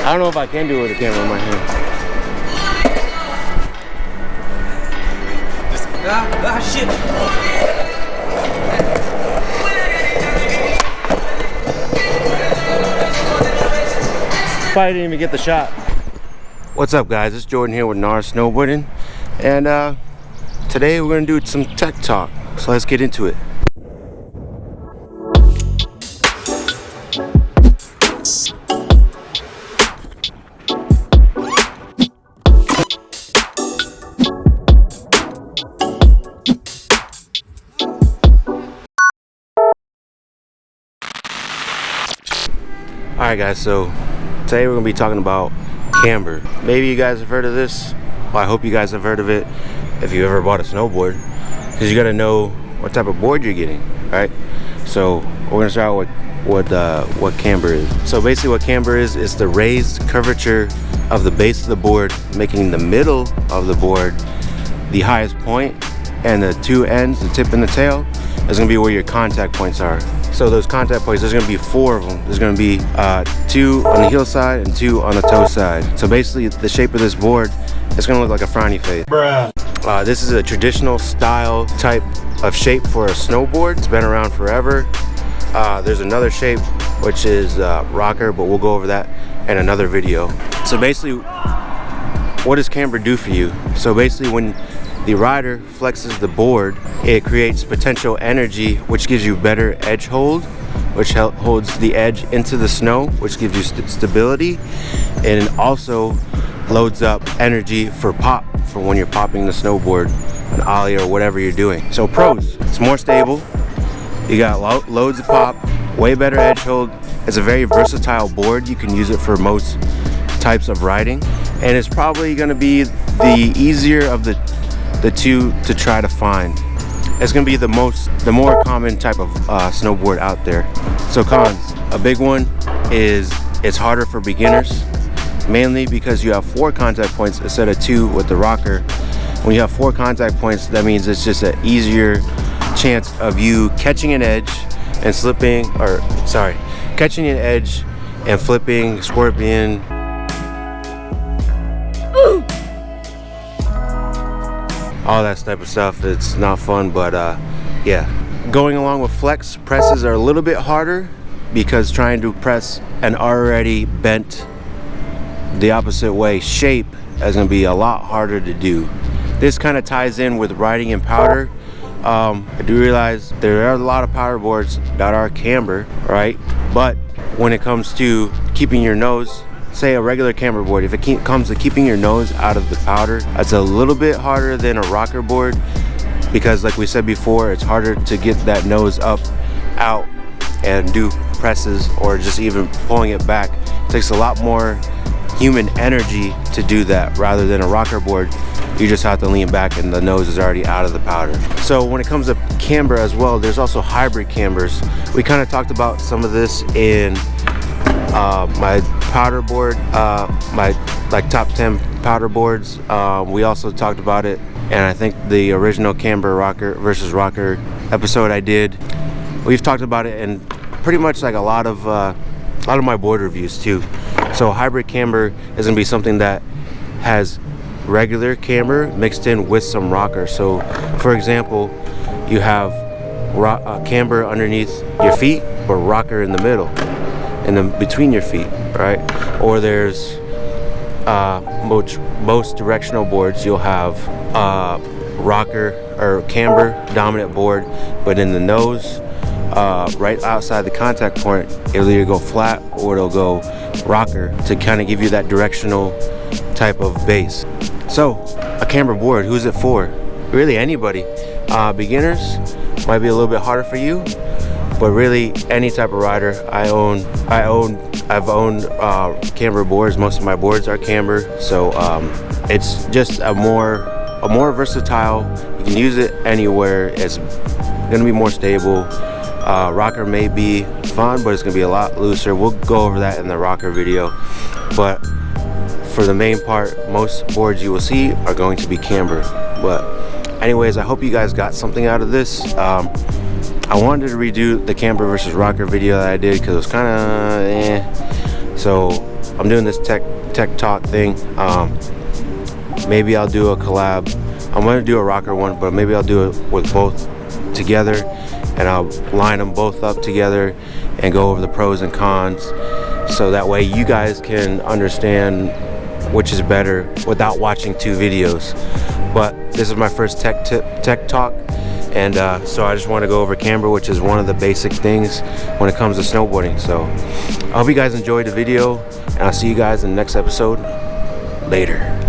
I don't know if I can do it with a camera in my hand. Shit. Probably didn't even get the shot. What's up, guys? It's Jordan here with Gnar Snowboarding, and today we're gonna do some tech talk. So let's get into it. Alright guys, so today we're going to be talking about camber. Maybe you guys have heard of this. Well, I hope you guys have heard of it if you ever bought a snowboard, because you got to know what type of board you're getting, right? So we're going to start with what camber is. So basically what camber is the raised curvature of the base of the board, making the middle of the board the highest point, and the two ends, the tip and the tail, is going to be where your contact points are. So those contact points, there's going to be 4 of them. There's going to be 2 on the heel side and 2 on the toe side. So basically the shape of this board, it's going to look like a frowny face. Bruh. This is a traditional style type of shape for a snowboard. It's been around forever. There's another shape which is rocker, but we'll go over that in another video. So basically, what does camber do for you? So basically when the rider flexes the board, it creates potential energy, which gives you better edge hold, which holds the edge into the snow, which gives you stability, and it also loads up energy for pop, for when you're popping the snowboard, an ollie or whatever you're doing. So pros, it's more stable, you got loads of pop, way better edge hold. It's a very versatile board. You can use it for most types of riding, and it's probably going to be the easier of the two to try to find. It's going to be the more common type of snowboard out there. So cons, a big one is it's harder for beginners, mainly because you have 4 contact points instead of 2 with the rocker. When you have 4 contact points, that means it's just an easier chance of you catching an edge and slipping, or sorry, catching an edge and flipping, scorpion, all that type of stuff. It's not fun, but yeah. Going along with flex, presses are a little bit harder, because trying to press an already bent the opposite way shape is going to be a lot harder to do. This kind of ties in with riding in powder. I do realize there are a lot of powder boards that are camber, right? But when it comes to keeping your nose, say a regular camber board, if it comes to keeping your nose out of the powder, that's a little bit harder than a rocker board, because like we said before, it's harder to get that nose up, out, and do presses, or just even pulling it back. It takes a lot more human energy to do that, rather than a rocker board. You just have to lean back and the nose is already out of the powder. So when it comes to camber as well, there's also hybrid cambers. We kind of talked about some of this in my powder board, my top 10 powder boards. We also talked about it, and I think the original camber rocker versus rocker episode I did, we've talked about it in pretty much like a lot of my board reviews too. So hybrid camber is gonna be something that has regular camber mixed in with some rocker. So for example, you have camber underneath your feet, but rocker in the middle, and then between your feet, right? Or there's most directional boards, you'll have rocker or camber dominant board, but in the nose, right outside the contact point, it'll either go flat or it'll go rocker, to kind of give you that directional type of base. So a camber board, who's it for? Really anybody. Beginners might be a little bit harder for you, but really any type of rider. I've owned camber boards. Most of my boards are camber, so it's just a more versatile. You can use it anywhere. It's gonna be more stable. Rocker may be fun, but it's gonna be a lot looser. We'll go over that in the rocker video, but for the main part, most boards you will see are going to be camber. But anyways, I hope you guys got something out of this. I wanted to redo the camber versus rocker video that I did, because it was kind of so I'm doing this tech talk thing. Maybe I'll do a collab. I'm gonna do a rocker one, but maybe I'll do it with both together, and I'll line them both up together and go over the pros and cons, so that way you guys can understand which is better without watching 2 videos. But this is my first tech talk, and so I just want to go over camber, which is one of the basic things when it comes to snowboarding. So I hope you guys enjoyed the video, and I'll see you guys in the next episode. Later.